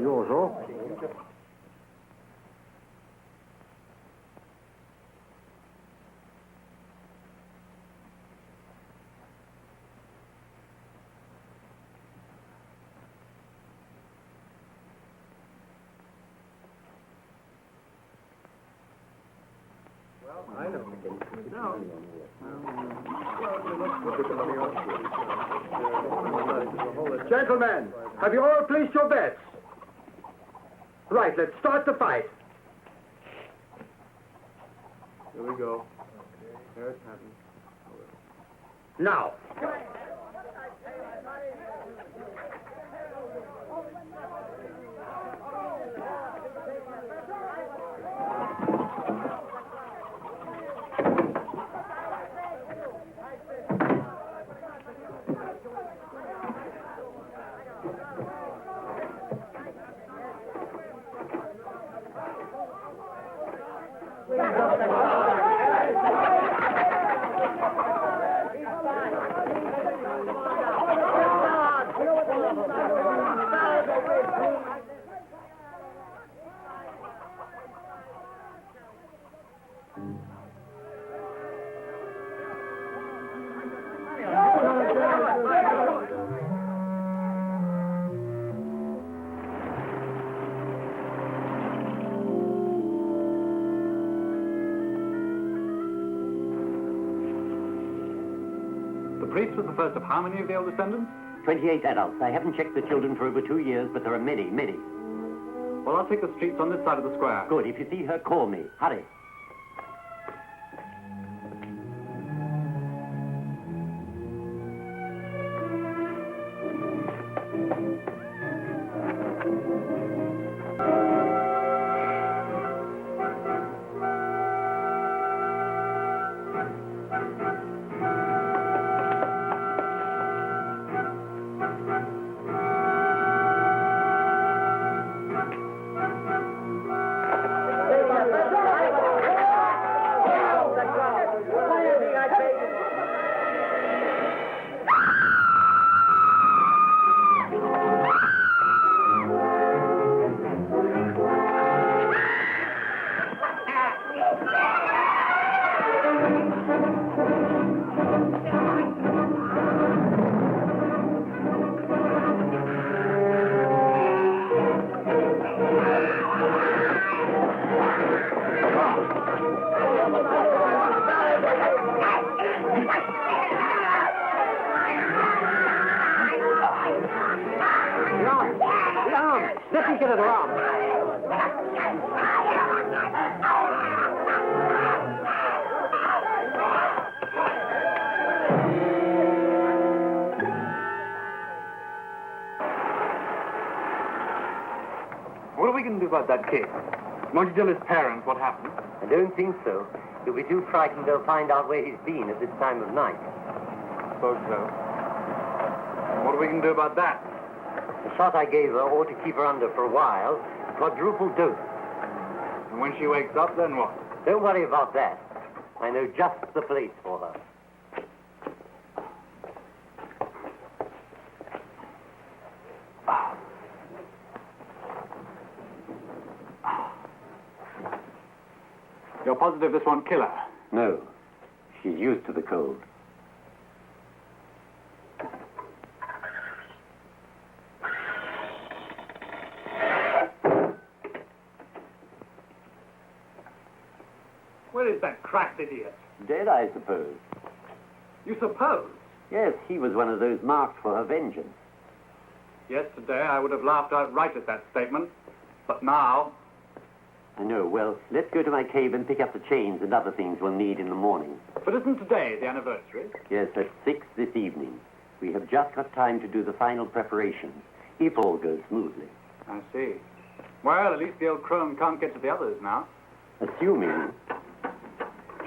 [SPEAKER 9] You also.
[SPEAKER 2] Well, I know. No. Look at the money on.
[SPEAKER 8] Gentlemen, have you all placed your bets? Right, let's start the fight.
[SPEAKER 6] Here we go. There it happens.
[SPEAKER 8] Now.
[SPEAKER 6] The priest was the first of how many of the old descendants?
[SPEAKER 1] 28 adults. I haven't checked the children for over 2 years, but there are many, many.
[SPEAKER 6] Well, I'll take the streets on this side of the square.
[SPEAKER 1] Good. If you see her, call me. Hurry.
[SPEAKER 9] Let me get it around.
[SPEAKER 6] What are we going to do about that kid? Won't you tell his parents what happened?
[SPEAKER 1] I don't think so. He'll be too frightened they'll find out where he's been at this time of night.
[SPEAKER 6] Suppose so. What are we going to do about that?
[SPEAKER 1] The shot I gave her ought to keep her under for a while. Quadruple dose.
[SPEAKER 6] And when she wakes up, then what?
[SPEAKER 1] Don't worry about that. I know just the place for her.
[SPEAKER 6] You're positive this won't kill her?
[SPEAKER 1] No. She's used to the cold.
[SPEAKER 6] Where is that cracked idiot?
[SPEAKER 1] Dead, I suppose.
[SPEAKER 6] You suppose?
[SPEAKER 1] Yes, he was one of those marked for her vengeance.
[SPEAKER 6] Yesterday I would have laughed outright at that statement. But now...
[SPEAKER 1] I know. Well, let's go to my cave and pick up the chains and other things we'll need in the morning.
[SPEAKER 6] But isn't today the anniversary?
[SPEAKER 1] Yes, at 6 this evening. We have just got time to do the final preparations, if all goes smoothly.
[SPEAKER 6] I see. Well, at least the old crone can't get to the others now.
[SPEAKER 1] Assuming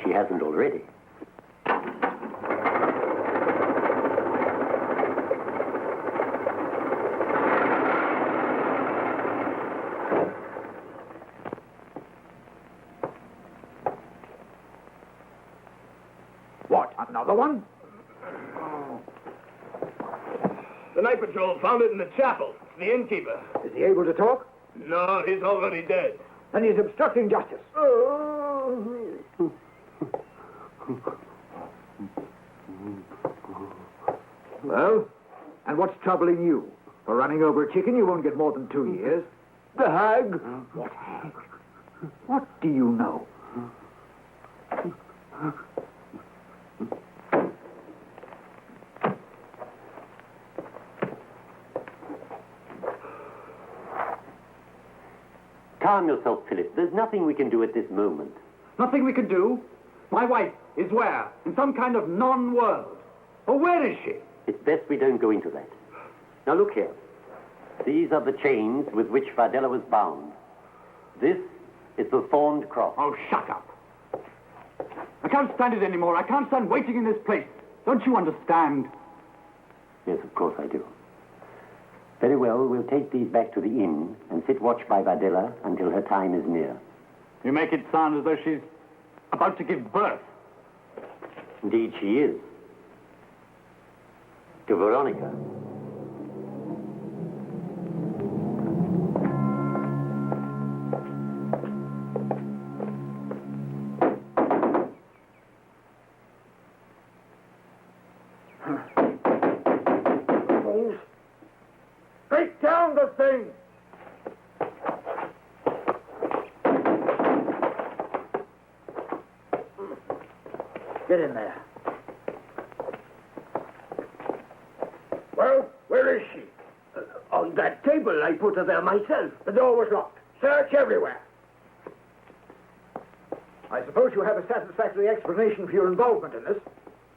[SPEAKER 1] she hasn't already.
[SPEAKER 8] What, another one?
[SPEAKER 10] The night patrol found it in the chapel. It's the innkeeper.
[SPEAKER 8] Is he able to talk?
[SPEAKER 10] No, he's already dead.
[SPEAKER 8] Then he's obstructing justice. Well, and what's troubling you? For running over a chicken, you won't get more than 2 years.
[SPEAKER 5] The hag.
[SPEAKER 8] What hag? What do you know?
[SPEAKER 1] Calm yourself, Philip. There's nothing we can do at this moment.
[SPEAKER 6] Nothing we can do? My wife is where? In some kind of non-world. Or where is she?
[SPEAKER 1] It's best we don't go into that. Now look here. These are the chains with which Fardella was bound. This is the thorned cross.
[SPEAKER 6] Oh, shut up. I can't stand it anymore. I can't stand waiting in this place. Don't you understand?
[SPEAKER 1] Yes, of course I do. Very well, we'll take these back to the inn and sit watch by Fardella until her time is near.
[SPEAKER 6] You make it sound as though she's about to give birth.
[SPEAKER 1] Indeed, she is. To Veronica.
[SPEAKER 5] Take down the thing! Get in there. Well, where is she? On that table. I put her there myself. The door was locked. Search everywhere. I suppose you have a satisfactory explanation for your involvement in this.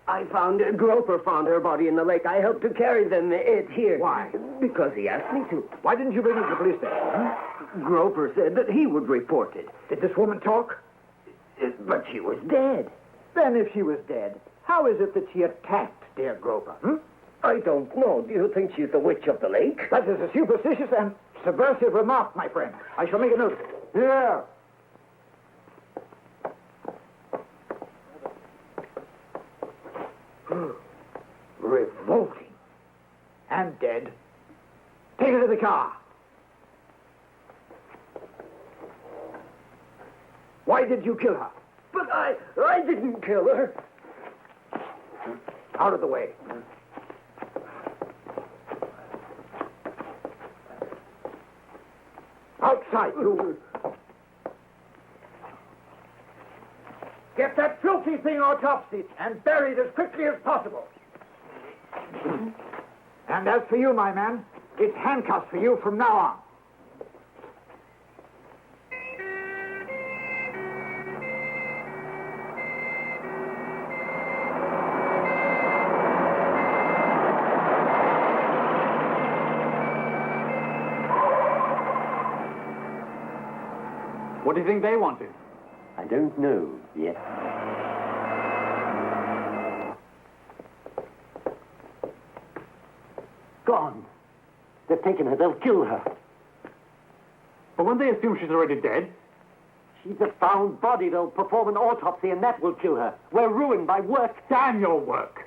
[SPEAKER 8] I found Groper found her body in the lake. I helped to carry them it here.
[SPEAKER 5] Why?
[SPEAKER 8] Because he asked me to.
[SPEAKER 5] Why didn't you bring her to the police station? Huh?
[SPEAKER 8] Groper said that he would report it.
[SPEAKER 5] Did this woman talk?
[SPEAKER 8] But she was dead.
[SPEAKER 5] Then if she was dead, how is it that she attacked dear Groper?
[SPEAKER 8] I don't know. Do you think she's the witch of the lake?
[SPEAKER 5] That is a superstitious and subversive remark, my friend. I shall make a note of it. Here. Revolting. And dead. Take her to the car. Why did you kill her?
[SPEAKER 8] But I didn't kill her.
[SPEAKER 5] Out of the way. Outside, you. Get that filthy thing autopsied and buried as quickly as possible. And as for you, my man, it's handcuffs for you from now on.
[SPEAKER 6] What do you think they wanted?
[SPEAKER 1] I don't know yet. Gone. They've taken her. They'll kill her.
[SPEAKER 6] But won't they assume she's already dead?
[SPEAKER 1] She's a found body. They'll perform an autopsy, and that will kill her. We're ruined by work.
[SPEAKER 6] Damn your work.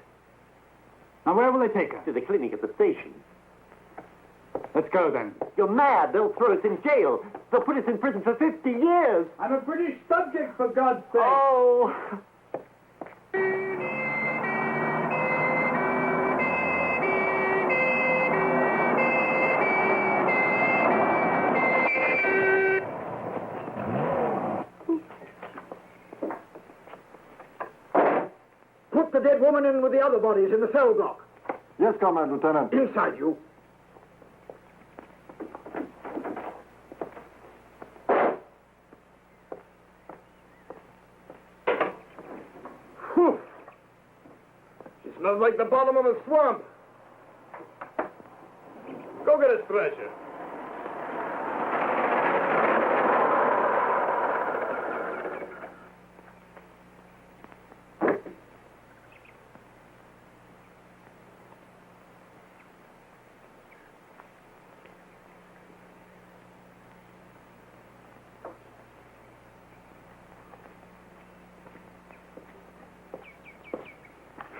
[SPEAKER 6] Now, where will they take her?
[SPEAKER 1] To the clinic at the station.
[SPEAKER 6] Let's go, then.
[SPEAKER 1] You're mad. They'll throw us in jail. They'll put us in prison for 50 years.
[SPEAKER 6] I'm a British subject, for God's sake.
[SPEAKER 1] Oh.
[SPEAKER 5] Put the dead woman in with the other bodies in the cell block.
[SPEAKER 9] Yes, Comrade Lieutenant.
[SPEAKER 5] Inside, you. Whew.
[SPEAKER 10] She smells like the bottom of a swamp. Go get a stretcher.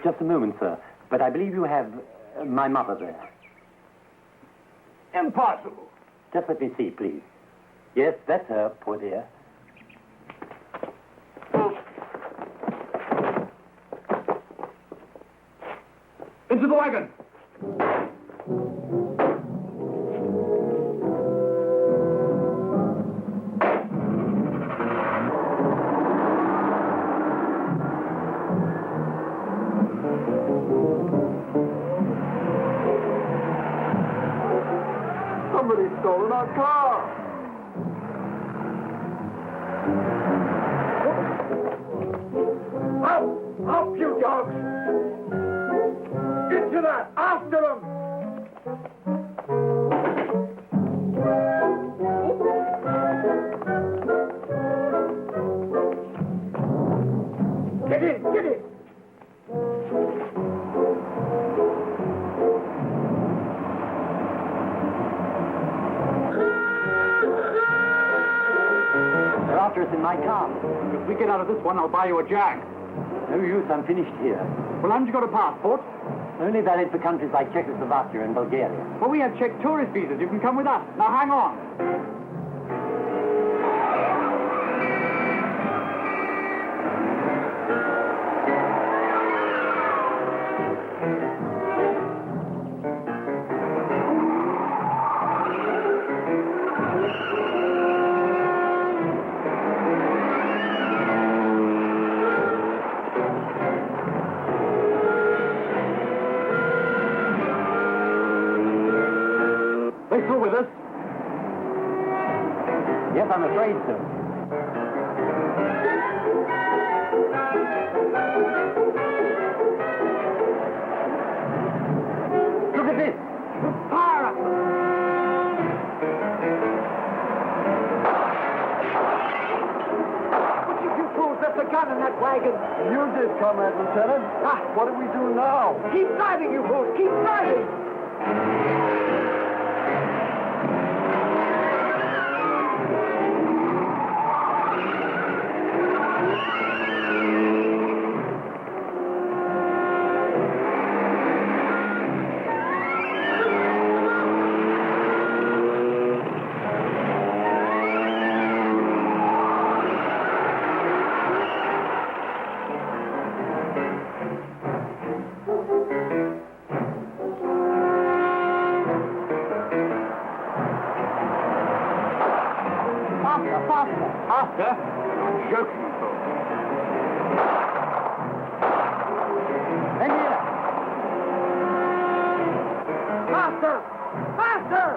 [SPEAKER 1] Just a moment, sir. But I believe you have my mother there.
[SPEAKER 5] Impossible.
[SPEAKER 1] Just let me see, please. Yes, that's her, poor dear.
[SPEAKER 6] Into the wagon.
[SPEAKER 9] Somebody's stolen our car.
[SPEAKER 5] Up, you dogs! Into that! After them! Get in! Get in!
[SPEAKER 1] They're after us in my car.
[SPEAKER 6] If we get out of this one, I'll buy you a jag.
[SPEAKER 1] No use, I'm finished here.
[SPEAKER 6] Well, haven't you got a passport?
[SPEAKER 1] Only valid for countries like Czechoslovakia and Bulgaria.
[SPEAKER 6] Well, we have Czech tourist visas. You can come with us. Now, hang on. They still with us?
[SPEAKER 1] Yes, I'm afraid so. Look at this!
[SPEAKER 5] Fire up! You fools left a gun in that wagon!
[SPEAKER 9] You did, Comrade Lieutenant. What do we do now?
[SPEAKER 5] Keep driving, you fools! Keep driving!
[SPEAKER 6] Faster? You're joking, folks.
[SPEAKER 1] And here!
[SPEAKER 5] Faster! Faster!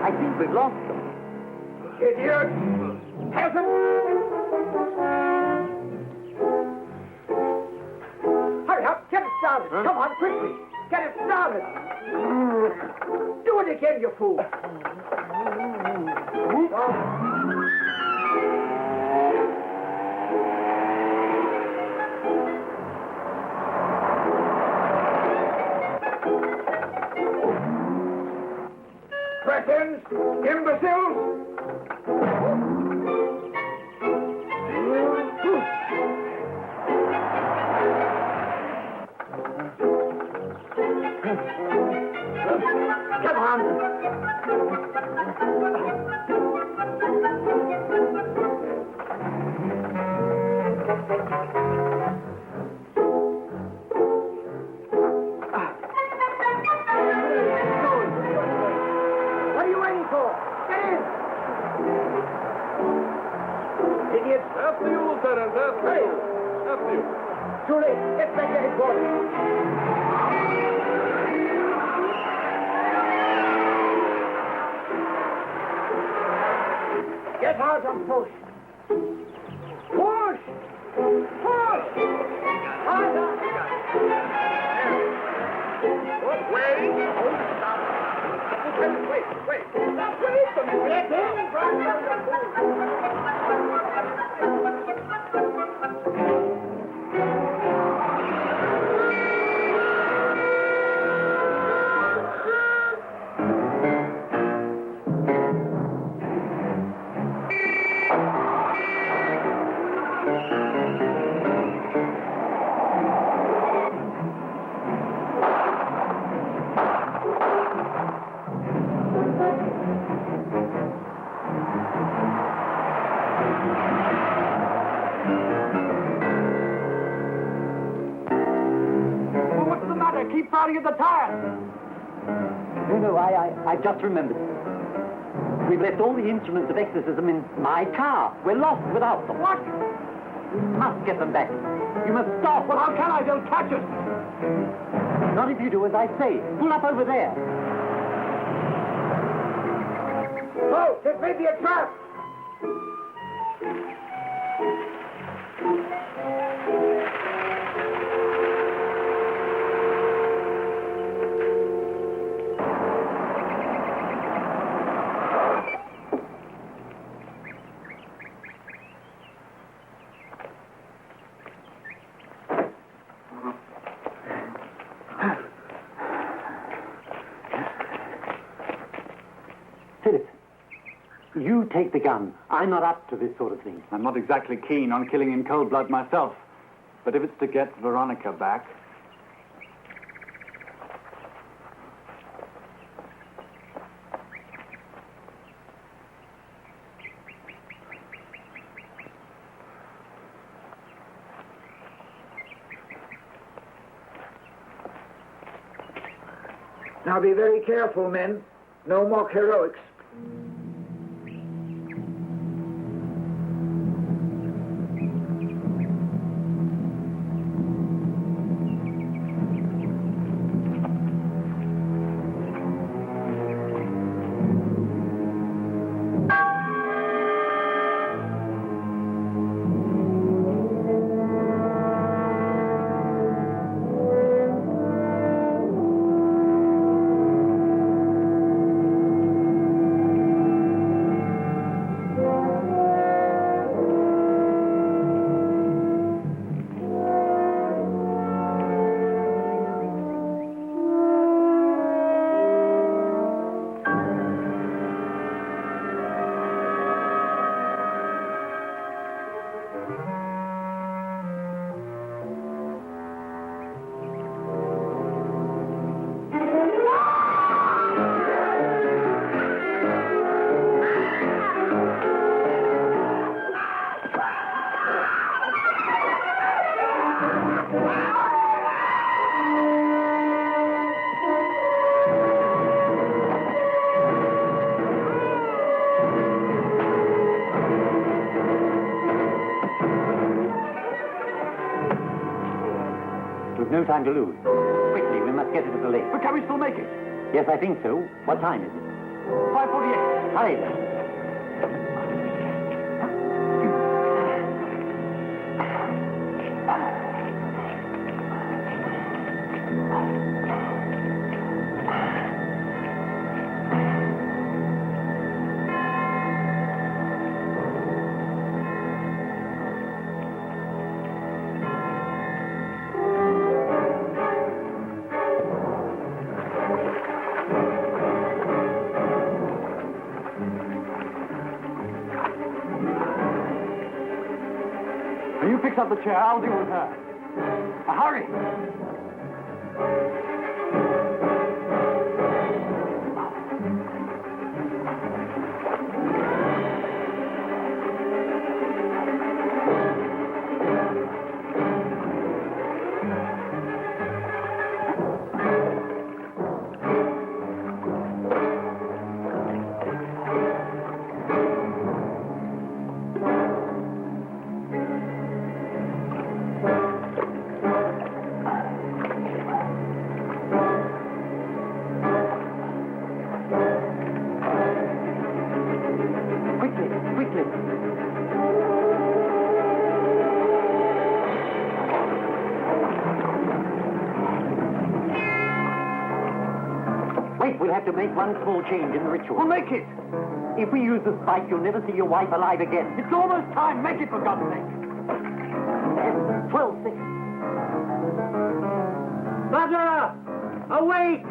[SPEAKER 1] I think we've lost them.
[SPEAKER 5] Idiot! Peasant! Hurry up! Get it started! Come on, quickly! Get it started! Do it again, you fool! Cretins! Imbeciles! Come on! What are you waiting for? Get in! Idiots!
[SPEAKER 2] After you, Lieutenant, after
[SPEAKER 5] Hey!
[SPEAKER 2] you. After you.
[SPEAKER 5] Too late. Get back to headquarters. Get out and push. Push! Push! Harder!
[SPEAKER 2] Wait!
[SPEAKER 5] Wait, wait. Stop waiting for me. Get in, drive down the pool.
[SPEAKER 6] starting at the tires.
[SPEAKER 1] No, I just remembered. We've left all the instruments of exorcism in my car. We're lost without them.
[SPEAKER 6] What?
[SPEAKER 1] You must get them back. You must stop.
[SPEAKER 6] Well, how can I? They'll catch us.
[SPEAKER 1] Not if you do as I say. Pull up over there.
[SPEAKER 5] Oh, this may be a trap.
[SPEAKER 1] Philip, you take the gun. I'm not up to this sort of thing.
[SPEAKER 6] I'm not exactly keen on killing in cold blood myself. But if it's to get Veronica back...
[SPEAKER 5] Now be very careful, men. No mock heroics.
[SPEAKER 1] We've no time to lose. Quickly, we must get it to the lake.
[SPEAKER 6] But can we still make it?
[SPEAKER 1] Yes, I think so. What time is it?
[SPEAKER 6] 5:48.
[SPEAKER 1] Hurry then.
[SPEAKER 6] You fix up the chair. I'll deal with her. Hurry!
[SPEAKER 1] We'll have to make one small change in the ritual.
[SPEAKER 6] We'll make it!
[SPEAKER 1] If we use the spike, you'll never see your wife alive again.
[SPEAKER 6] It's almost time. Make it, for God's sake.
[SPEAKER 1] 12-6.
[SPEAKER 5] Mother! Awake!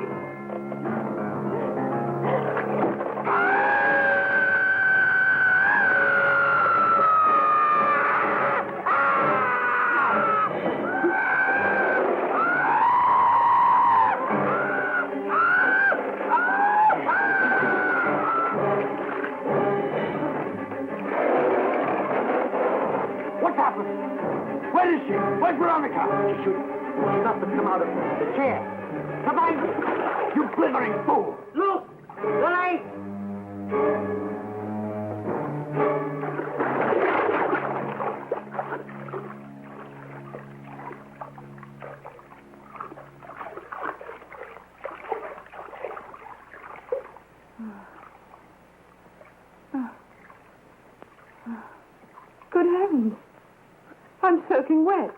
[SPEAKER 6] Where is she? Where's Veronica?
[SPEAKER 1] She must have come out of the chair.
[SPEAKER 5] Behind me!
[SPEAKER 6] You blithering fool!
[SPEAKER 5] Look! The light!
[SPEAKER 7] Good heavens. I'm soaking wet.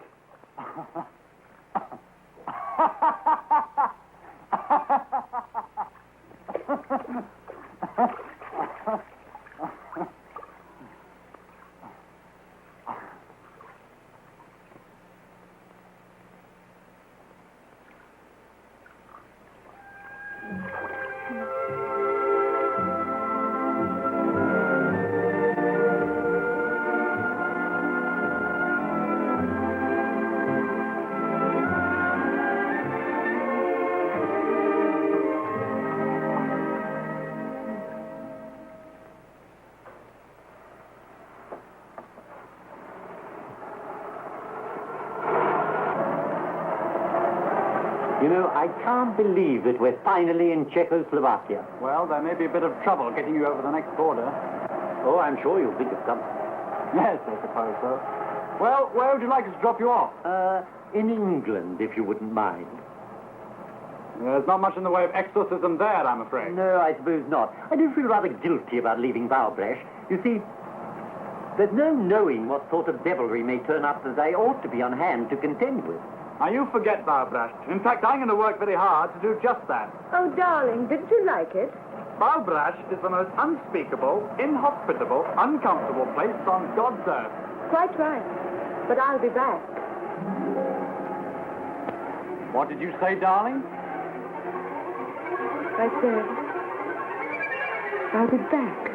[SPEAKER 1] You know, I can't believe that we're finally in Czechoslovakia.
[SPEAKER 6] Well, there may be a bit of trouble getting you over the next border.
[SPEAKER 1] Oh, I'm sure you'll think of something.
[SPEAKER 6] Yes, I suppose so. Well, where would you like us to drop you off?
[SPEAKER 1] In England, if you wouldn't mind.
[SPEAKER 6] There's not much in the way of exorcism there, I'm afraid.
[SPEAKER 1] No, I suppose not. I do feel rather guilty about leaving Bowbrash. You see, there's no knowing what sort of devilry may turn up that I ought to be on hand to contend with.
[SPEAKER 6] Now, you forget Bowbrash. In fact, I'm going to work very hard to do just that.
[SPEAKER 7] Oh, darling, didn't you like it?
[SPEAKER 6] Bowbrash is the most unspeakable, inhospitable, uncomfortable place on God's earth.
[SPEAKER 7] Quite right. But I'll be back.
[SPEAKER 6] What did you say, darling?
[SPEAKER 7] I said, I'll be back.